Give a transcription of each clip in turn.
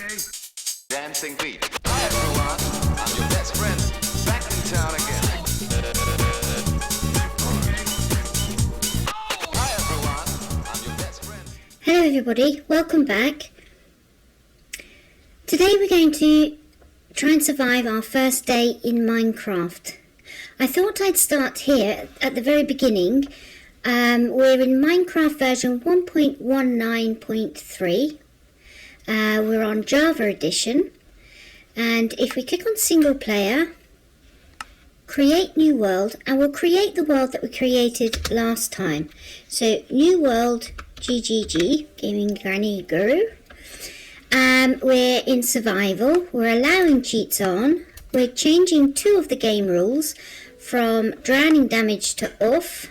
Okay. Dancing beat. Hi everyone, I'm your best friend, back in town again. Hi everyone, I'm your best friend. Hello everybody, welcome back. Today we're going to try and survive our first day in Minecraft. I thought I'd start here at the very beginning. We're in Minecraft version 1.19.3. We're on Java edition, and if we click on single player, create new world, and we'll create the world that we created last time. So new world GGG, Gaming Granny Guru. We're in survival, we're allowing cheats on, we're changing two of the game rules from drowning damage to off,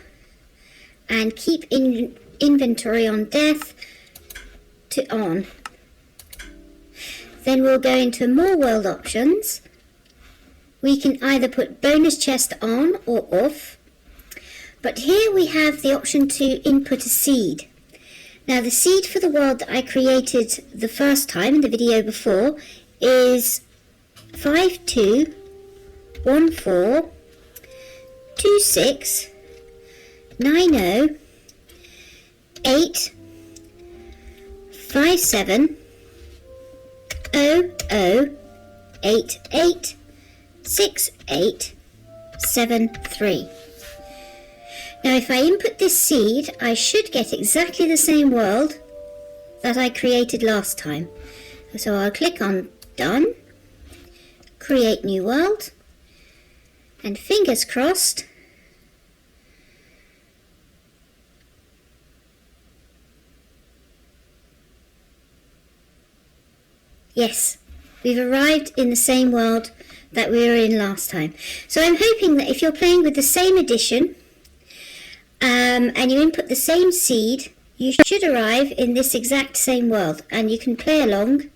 and keep inventory on death to on. Then we'll go into more world options. We can either put bonus chest on or off, but here we have the option to input a seed. Now the seed for the world that I created the first time in the video before is 5214269080886873. Now if I input this seed, I should get exactly the same world that I created last time. So I'll click on Done, Create New World, and fingers crossed, yes, we've arrived in the same world that we were in last time. So I'm hoping that if you're playing with the same edition, and you input the same seed, you should arrive in this exact same world, and you can play along,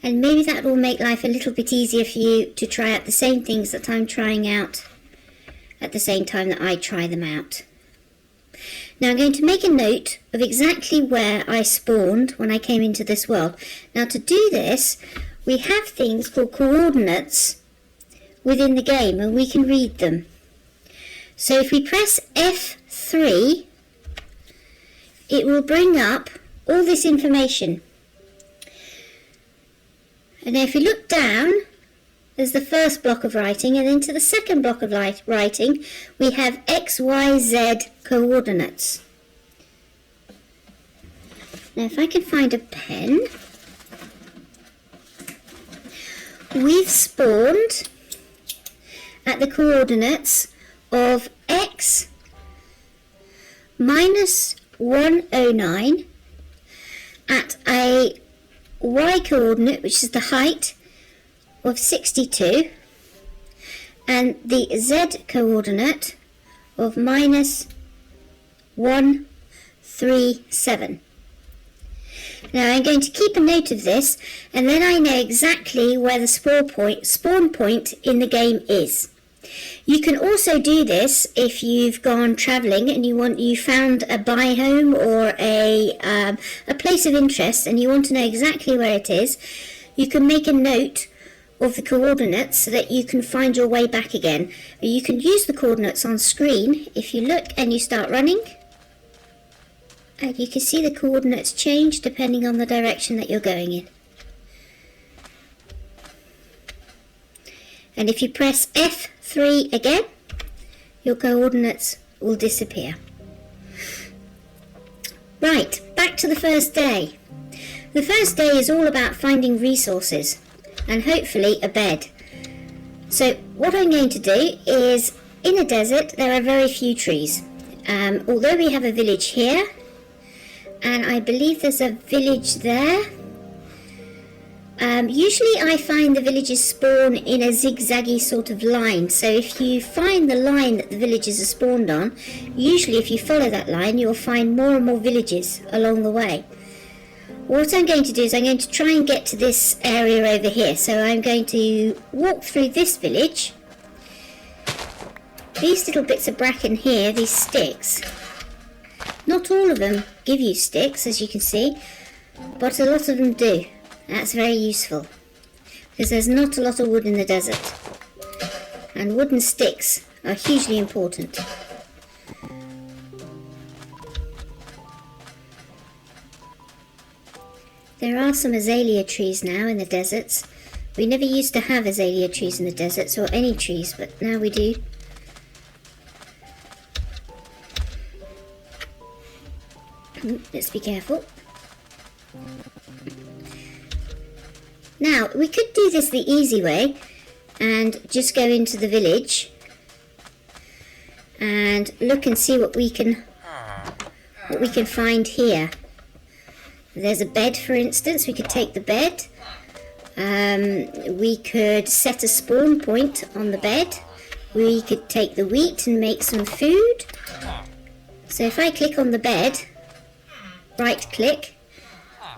and maybe that will make life a little bit easier for you to try out the same things that I'm trying out at the same time that I try them out. Now I'm going to make a note of exactly where I spawned when I came into this world. Now to do this, we have things called coordinates within the game, and we can read them. So if we press F3, it will bring up all this information. And now if you look down, there's the first block of writing, and then to the second block of writing, we have X, Y, Z coordinates. Now if I can find a pen, we've spawned at the coordinates of X minus 109 at a Y coordinate, which is the height, of 62, and the Z coordinate of minus 137. Now I'm going to keep a note of this, and then I know exactly where the spawn point in the game is. You can also do this if you've gone travelling and you found a biome or a place of interest and you want to know exactly where it is. You can make a note of the coordinates so that you can find your way back again. You can use the coordinates on screen. If you look and you start running, and you can see the coordinates change depending on the direction that you're going in. And if you press F3 again, your coordinates will disappear. Right, back to the first day. The first day is all about finding resources and hopefully a bed. So what I'm going to do is, in a desert there are very few trees. Although we have a village here, and I believe there's a village there. Usually I find the villages spawn in a zigzaggy sort of line, so if you find the line that the villages are spawned on, usually if you follow that line you'll find more and more villages along the way. What I'm going to do is I'm going to try and get to this area over here, so I'm going to walk through this village. These little bits of bracken here, these sticks, not all of them give you sticks as you can see, but a lot of them do. That's very useful because there's not a lot of wood in the desert, and wooden sticks are hugely important. There are some azalea trees now in the deserts. We never used to have azalea trees in the deserts, or any trees, but now we do. Let's be careful. Now, we could do this the easy way and just go into the village and look and see what we can find here. There's a bed, for instance. We could take the bed. We could set a spawn point on the bed. We could take the wheat and make some food. So if I click on the bed, right click,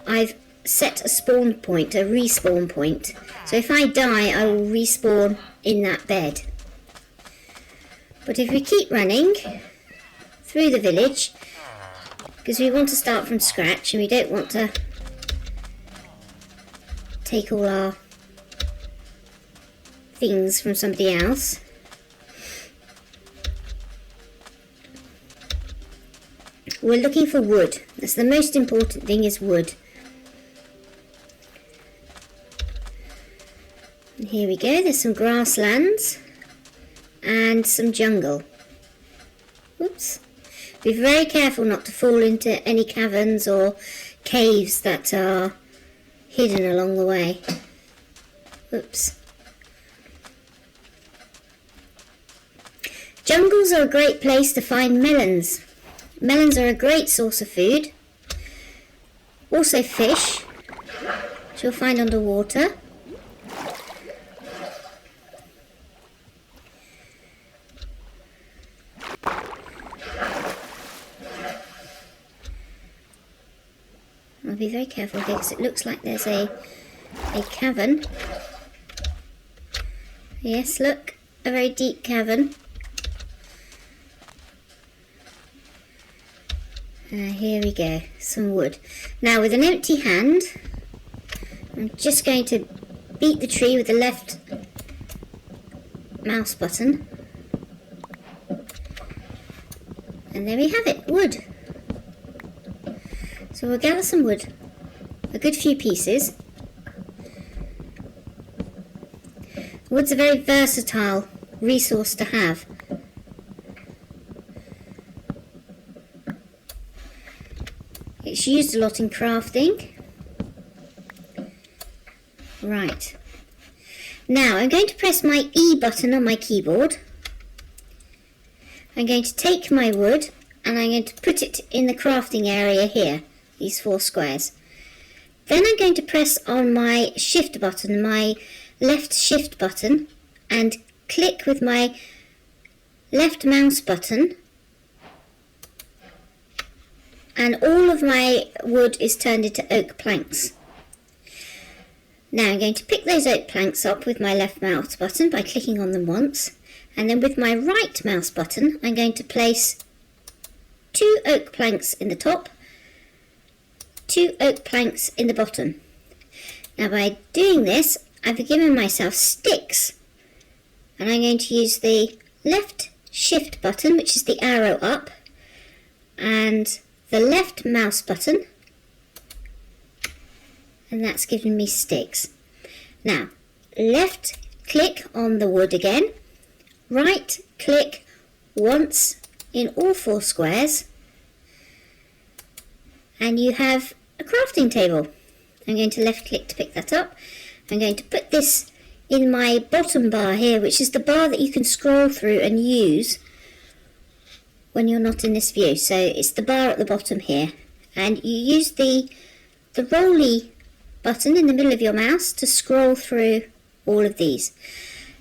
I've set a spawn point, a respawn point. So if I die, I will respawn in that bed. But if we keep running through the village, because we want to start from scratch and we don't want to take all our things from somebody else. We're looking for wood. That's the most important thing, is wood. And here we go, there's some grasslands and some jungle. Oops. Be very careful not to fall into any caverns or caves that are hidden along the way. Oops. Jungles are a great place to find melons. Melons are a great source of food. Also fish, which you'll find underwater. I'll be very careful here because it looks like there's a cavern. Yes, look, a very deep cavern. Here we go, some wood. Now with an empty hand, I'm just going to beat the tree with the left mouse button. And there we have it, wood. So we'll gather some wood, a good few pieces. Wood's a very versatile resource to have. It's used a lot in crafting. Right. Now I'm going to press my E button on my keyboard. I'm going to take my wood and I'm going to put it in the crafting area here, these 4 squares. Then I'm going to press on my shift button, my left shift button, and click with my left mouse button, and all of my wood is turned into oak planks. Now I'm going to pick those oak planks up with my left mouse button by clicking on them once, and then with my right mouse button I'm going to place 2 oak planks in the top, 2 oak planks in the bottom. Now by doing this, I've given myself sticks, and I'm going to use the left shift button, which is the arrow up, and the left mouse button, and that's given me sticks. Now, left click on the wood again, right click once in all 4 squares, and you have a crafting table. I'm going to left click to pick that up. I'm going to put this in my bottom bar here, which is the bar that you can scroll through and use when you're not in this view. So it's the bar at the bottom here, and you use the rolly button in the middle of your mouse to scroll through all of these.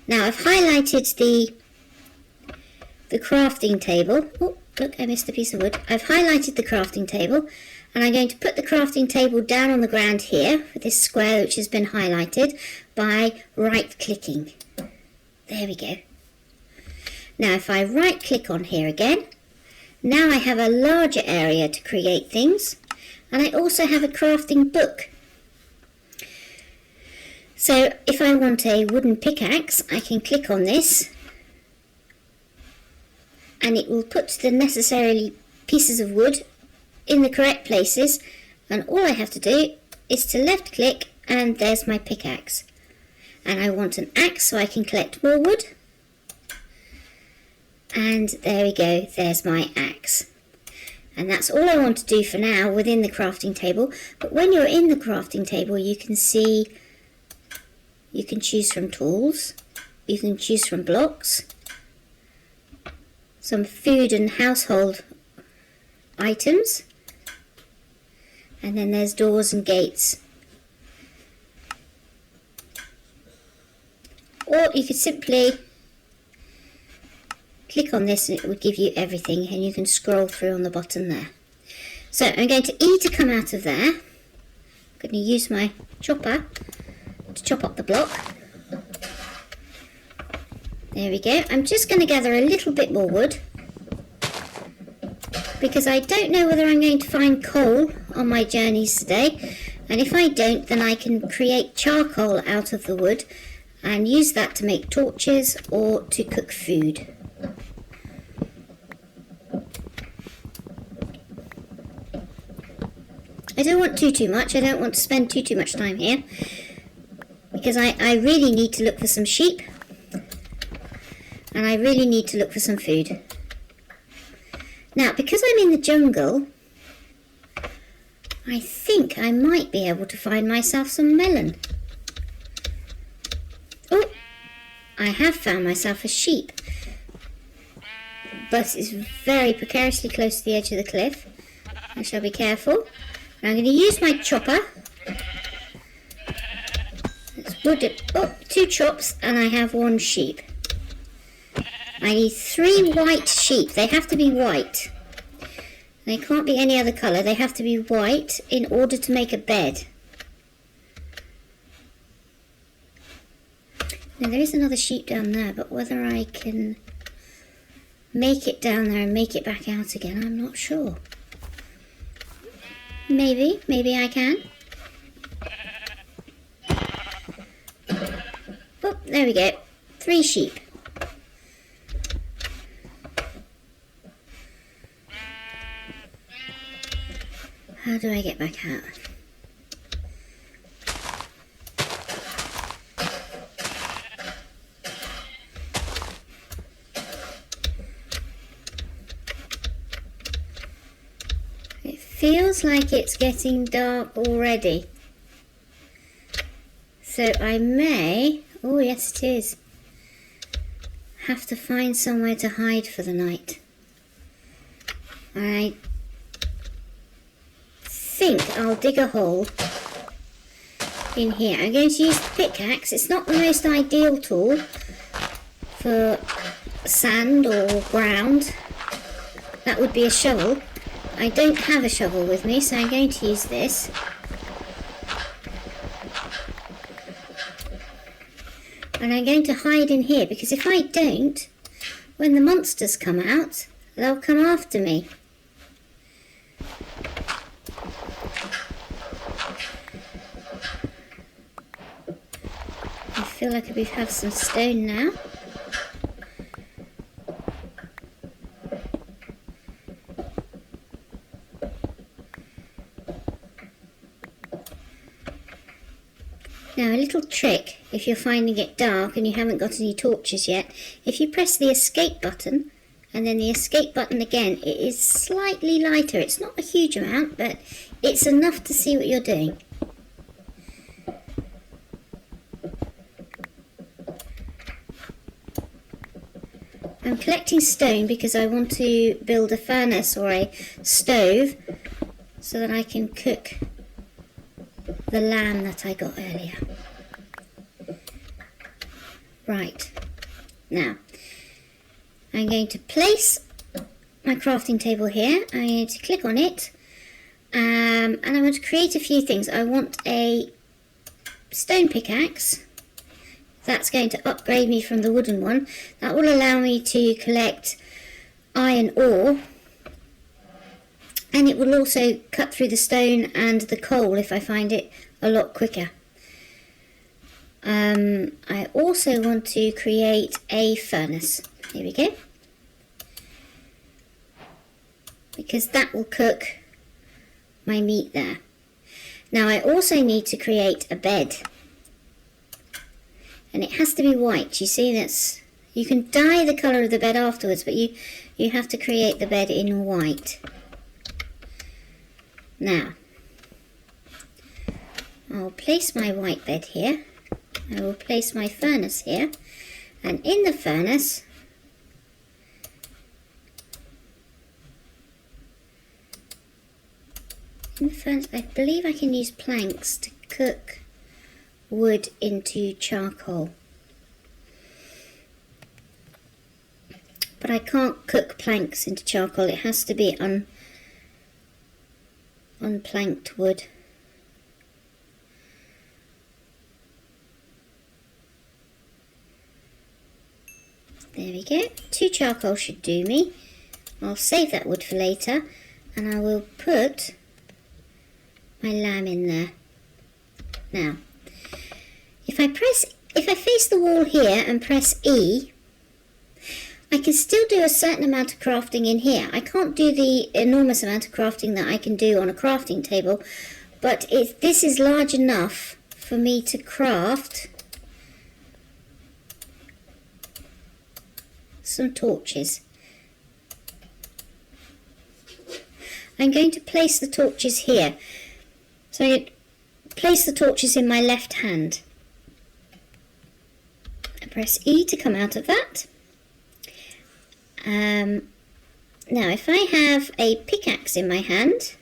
Now I've highlighted the crafting table. Oh, look, I missed a piece of wood. I've highlighted the crafting table, and I'm going to put the crafting table down on the ground here with this square which has been highlighted by right clicking. There we go. Now if I right click on here again, now I have a larger area to create things, and I also have a crafting book. So if I want a wooden pickaxe, I can click on this and it will put the necessary pieces of wood in the correct places, and all I have to do is to left click and there's my pickaxe. And I want an axe so I can collect more wood, and there we go, there's my axe. And that's all I want to do for now within the crafting table. But when you're in the crafting table, you can see you can choose from tools, you can choose from blocks, some food and household items, and then there's doors and gates. Or you could simply click on this and it would give you everything, and you can scroll through on the bottom there. So I'm going to E to come out of there. I'm going to use my chopper to chop up the block. There we go. I'm just going to gather a little bit more wood because I don't know whether I'm going to find coal on my journeys today, and if I don't, then I can create charcoal out of the wood and use that to make torches or to cook food. I don't want too much. I don't want to spend too much time here because I really need to look for some sheep, and I really need to look for some food. Now, because I'm in the jungle, I think I might be able to find myself some melon. Oh, I have found myself a sheep, but it's very precariously close to the edge of the cliff. I shall be careful. I'm going to use my chopper. Let's wood it up, 2 chops, and I have 1 sheep. I need 3 white sheep. They have to be white. They can't be any other colour. They have to be white in order to make a bed. Now there is another sheep down there, but whether I can make it down there and make it back out again, I'm not sure. Maybe I can. Oh, there we go. 3 sheep. How do I get back out? It feels like it's getting dark already. So I may, oh yes it is, have to find somewhere to hide for the night. I think I'll dig a hole in here. I'm going to use the pickaxe. It's not the most ideal tool for sand or ground. That would be a shovel. I don't have a shovel with me, so I'm going to use this. And I'm going to hide in here, because if I don't, when the monsters come out, they'll come after me. I feel like we have some stone now. Now a little trick, if you're finding it dark and you haven't got any torches yet, if you press the escape button and then the escape button again, it is slightly lighter. It's not a huge amount, but it's enough to see what you're doing. I'm collecting stone because I want to build a furnace or a stove so that I can cook the lamb that I got earlier. Right, now I'm going to place my crafting table here. I'm going to click on it, and I want to create a few things. I want a stone pickaxe. That's going to upgrade me from the wooden one. That will allow me to collect iron ore, and it will also cut through the stone and the coal if I find it a lot quicker. I also want to create a furnace. Here we go. Because that will cook my meat there. Now I also need to create a bed. And it has to be white. You see, that's, you can dye the colour of the bed afterwards, but you have to create the bed in white. Now, I'll place my white bed here. I will place my furnace here. And in the furnace, I believe I can use planks to cook wood into charcoal. But I can't cook planks into charcoal. It has to be unplanked wood. There we go. 2 charcoal should do me. I'll save that wood for later, and I will put my lamb in there. Now, if I face the wall here and press E, I can still do a certain amount of crafting in here. I can't do the enormous amount of crafting that I can do on a crafting table, but this is large enough for me to craft some torches. I'm going to place the torches here. So I place the torches in my left hand. I press E to come out of that. Now if I have a pickaxe in my hand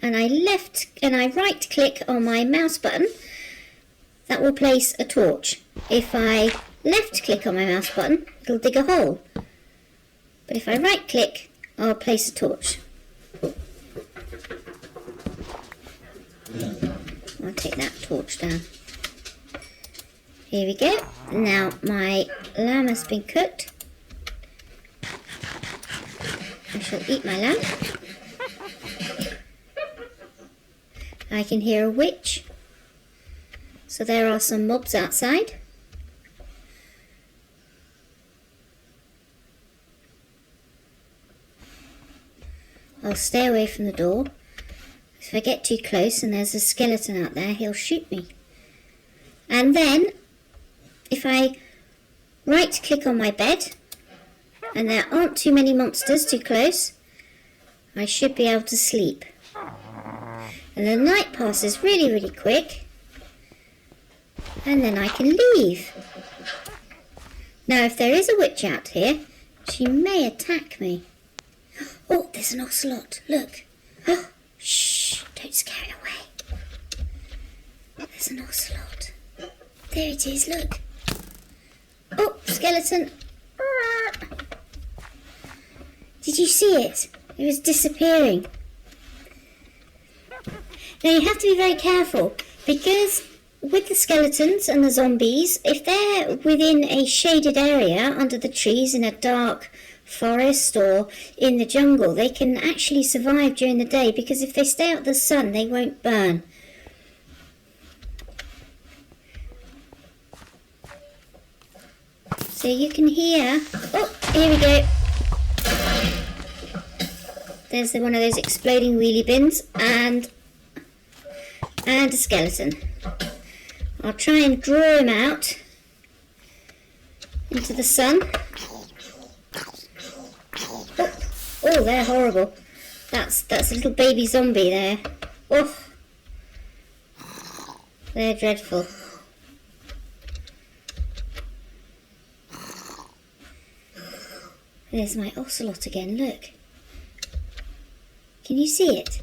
and I right click on my mouse button, that will place a torch. If I left click on my mouse button, it'll dig a hole. But if I right click, I'll place a torch. I'll take that torch down. Here we go. Now my lamb has been cooked. I shall eat my lamb. I can hear a witch. So there are some mobs outside. I'll stay away from the door. If I get too close and there's a skeleton out there, he'll shoot me. And then, if I right click on my bed, and there aren't too many monsters too close, I should be able to sleep. And the night passes really, really quick, and then I can leave. Now, if there is a witch out here, she may attack me. Oh, there's an ocelot, look. Oh, shh, don't scare it away. There's an ocelot. There it is, look. Oh, skeleton. Did you see it? It was disappearing. Now you have to be very careful, because with the skeletons and the zombies, if they're within a shaded area under the trees in a dark forest or in the jungle, they can actually survive during the day, because if they stay out of the sun, they won't burn. So you can hear, oh, here we go. There's one of those exploding wheelie bins and a skeleton. I'll try and draw him out into the sun. Oh, they're horrible. That's a little baby zombie there. Oh, they're dreadful. There's my ocelot again, look. Can you see it?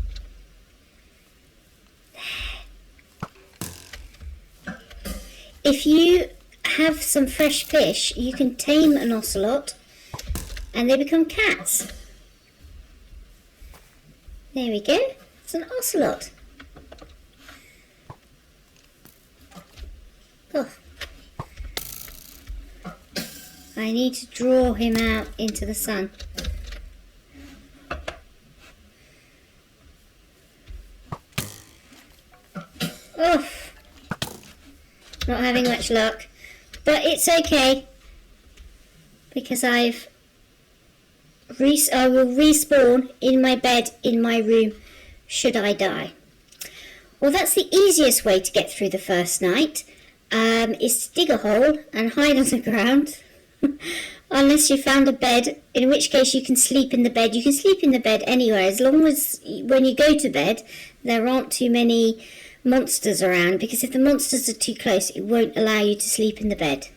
There. If you have some fresh fish, you can tame an ocelot and they become cats. There we go. It's an ocelot. Oh. I need to draw him out into the sun. Oh, not having much luck. But it's okay. Because I will respawn in my bed in my room should I die. Well, that's the easiest way to get through the first night, is to dig a hole and hide on the ground. Unless you found a bed, in which case you can sleep in the bed. You can sleep in the bed anywhere, as long as when you go to bed there aren't too many monsters around, because if the monsters are too close it won't allow you to sleep in the bed.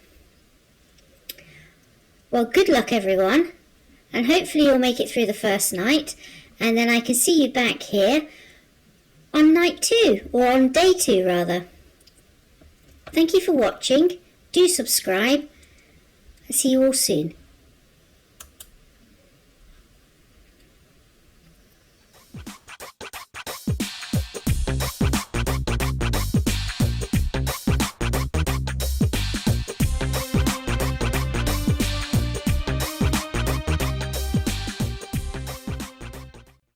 Well, good luck everyone, and hopefully you'll make it through the first night, and then I can see you back here on night 2, or on day 2 rather. Thank you for watching. Do subscribe. I'll see you all soon.